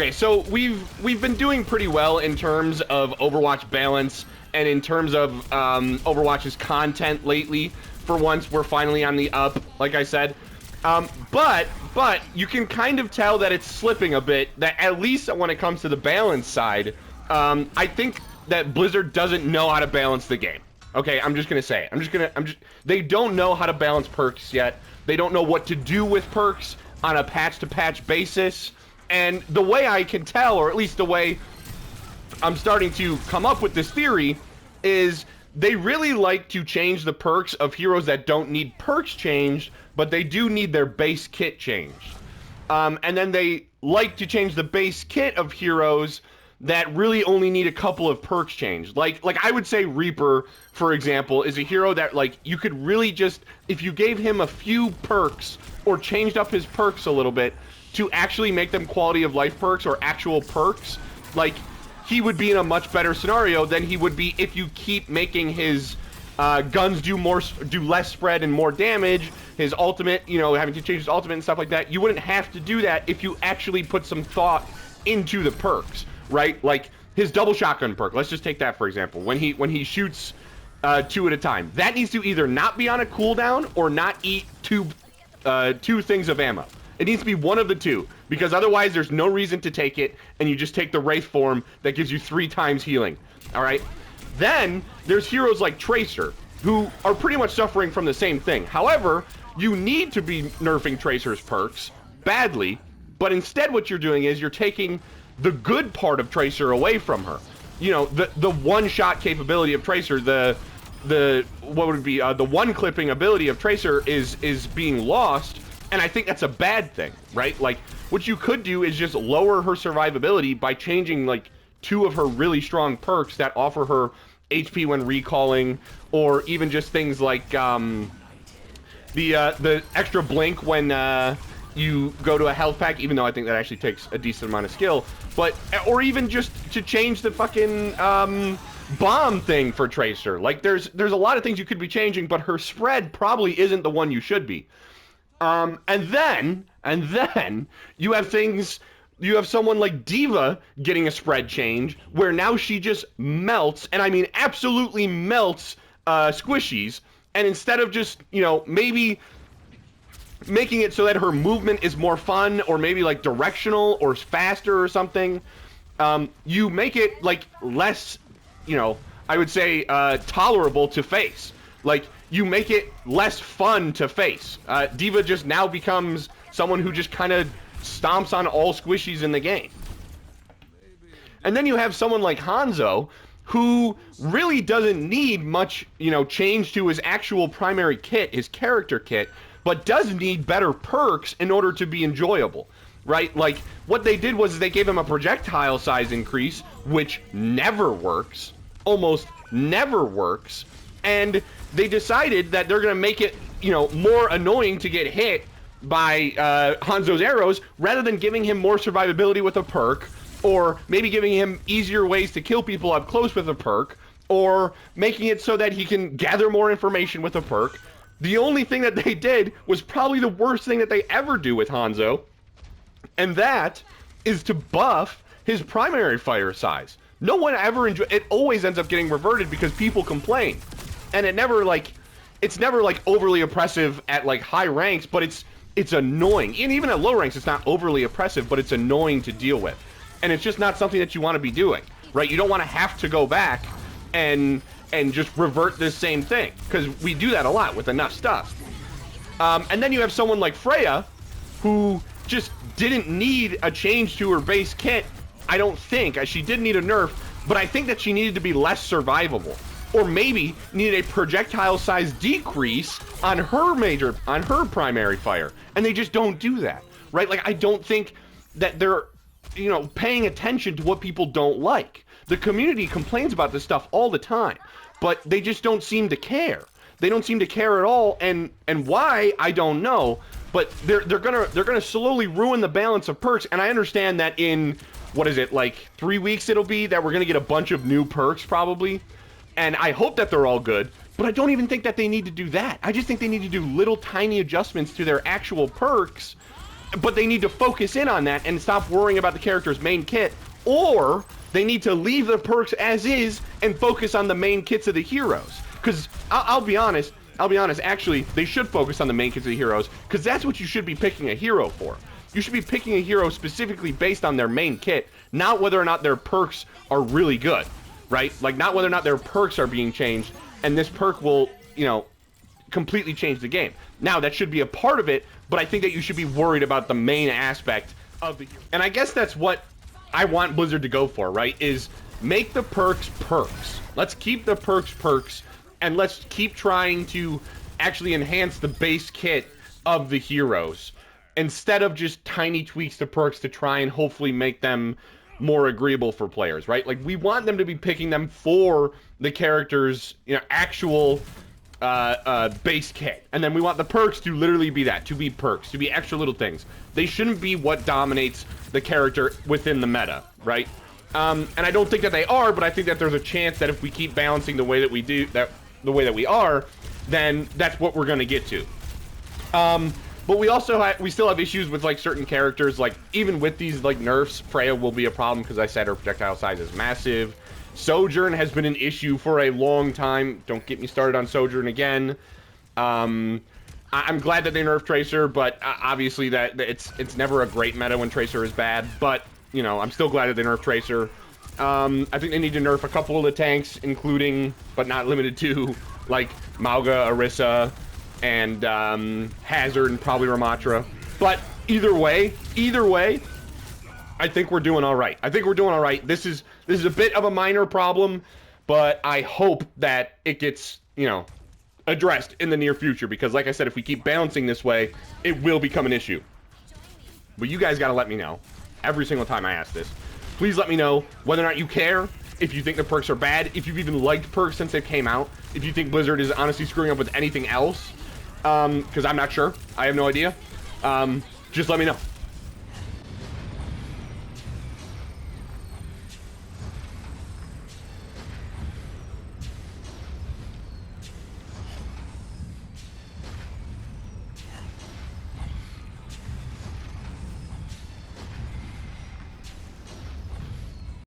Okay, so we've been doing pretty well in terms of Overwatch balance and in terms of Overwatch's content lately. For once, we're finally on the up, like I said. But you can kind of tell that it's slipping a bit, that at least when it comes to the balance side, I think that Blizzard doesn't know how to balance the game. Okay, I'm just gonna say it. They don't know how to balance perks yet. They don't know what to do with perks on a patch-to-patch basis. And the way I can tell, or at least the way I'm starting to come up with this theory, is they really like to change the perks of heroes that don't need perks changed, but they do need their base kit changed. And then they like to change the base kit of heroes that really only need a couple of perks changed. Like I would say Reaper, for example, is a hero that, like, you could really just, if you gave him a few perks or changed up his perks a little bit to actually make them quality of life perks or actual perks, like, he would be in a much better scenario than he would be if you keep making his guns do less spread and more damage, his ultimate, you know, having to change his ultimate and stuff like that. You wouldn't have to do that if you actually put some thought into the perks, right? Like his double shotgun perk, let's just take that for example. When he shoots 2 at a time, that needs to either not be on a cooldown or not eat two things of ammo. It needs to be one of the two, because otherwise there's no reason to take it, and you just take the Wraith form that gives you 3 times healing, alright? Then, there's heroes like Tracer, who are pretty much suffering from the same thing. However, you need to be nerfing Tracer's perks, badly, but instead what you're doing is you're taking the good part of Tracer away from her. You know, the one-shot capability of Tracer, the what would it be, the one-clipping ability of Tracer is being lost. And I think that's a bad thing, right? Like, what you could do is just lower her survivability by changing, like, 2 of her really strong perks that offer her HP when recalling, or even just things like, the extra blink when, you go to a health pack, even though I think that actually takes a decent amount of skill, but, or even just to change the fucking, bomb thing for Tracer. Like, there's a lot of things you could be changing, but her spread probably isn't the one you should be. And then you have someone like D.Va getting a spread change where now she just melts, and I mean absolutely melts squishies, and instead of just, you know, maybe making it so that her movement is more fun or maybe like directional or faster or something, you make it like less, you know, I would say tolerable to face. Like, you make it less fun to face. D.Va just now becomes someone who just kind of stomps on all squishies in the game. And then you have someone like Hanzo, who really doesn't need much, you know, change to his actual primary kit, his character kit, but does need better perks in order to be enjoyable, right? Like, what they did was they gave him a projectile size increase, which never works, almost never works, and they decided that they're going to make it, you know, more annoying to get hit by Hanzo's arrows, rather than giving him more survivability with a perk, or maybe giving him easier ways to kill people up close with a perk, or making it so that he can gather more information with a perk. The only thing that they did was probably the worst thing that they ever do with Hanzo, and that is to buff his primary fire size. No one ever it always ends up getting reverted because people complain. And it never, like, it's never, like, overly oppressive at, like, high ranks, but it's annoying. And even at low ranks, it's not overly oppressive, but it's annoying to deal with. And it's just not something that you want to be doing, right? You don't want to have to go back and just revert this same thing, because we do that a lot with enough stuff. And then you have someone like Freya, who just didn't need a change to her base kit, I don't think. She did need a nerf, but I think that she needed to be less survivable. Or maybe needed a projectile size decrease on her primary fire. And they just don't do that, right? Like, I don't think that they're, you know, paying attention to what people don't like. The community complains about this stuff all the time, but they just don't seem to care. They don't seem to care at all, and why, I don't know, but they're gonna slowly ruin the balance of perks. And I understand that in, what is it, like 3 weeks it'll be, that we're gonna get a bunch of new perks probably. And I hope that they're all good, but I don't even think that they need to do that. I just think they need to do little tiny adjustments to their actual perks But they need to focus in on that and stop worrying about the character's main kit, or they need to leave the perks as is and focus on the main kits of the heroes. Because I'll be honest, actually, they should focus on the main kits of the heroes, because that's what you should be picking a hero for. You should be picking a hero specifically based on their main kit, not whether or not their perks are really good, right? Like, not whether or not their perks are being changed, and this perk will, you know, completely change the game. Now, that should be a part of it, but I think that you should be worried about the main aspect of the hero. And I guess that's what I want Blizzard to go for, right? Is make the perks perks. Let's keep the perks perks, and let's keep trying to actually enhance the base kit of the heroes, instead of just tiny tweaks to perks to try and hopefully make them more agreeable for players, right? Like, we want them to be picking them for the character's, you know, actual base kit. And then we want the perks to literally be that, to be perks, to be extra little things. They shouldn't be what dominates the character within the meta, right? And I don't think that they are, but I think that there's a chance that if we keep balancing the way that we do, the way that we are, then that's what we're going to get to. But we also we still have issues with, like, certain characters. Like, even with these, like, nerfs, Freya will be a problem because I said her projectile size is massive. Sojourn has been an issue for a long time. Don't get me started on Sojourn again. I'm glad that they nerfed Tracer, but obviously that it's never a great meta when Tracer is bad. But, you know, I'm still glad that they nerfed Tracer. I think they need to nerf a couple of the tanks, including, but not limited to, like, Mauga, Orisa, and Hazard, and probably Ramatra. But either way, I think we're doing all right. This is a bit of a minor problem, but I hope that it gets, you know, addressed in the near future, because like I said, if we keep balancing this way, it will become an issue. But you guys gotta let me know every single time I ask this. Please let me know whether or not you care, if you think the perks are bad, if you've even liked perks since they came out, if you think Blizzard is honestly screwing up with anything else, because I'm not sure. I have no idea. Just let me know.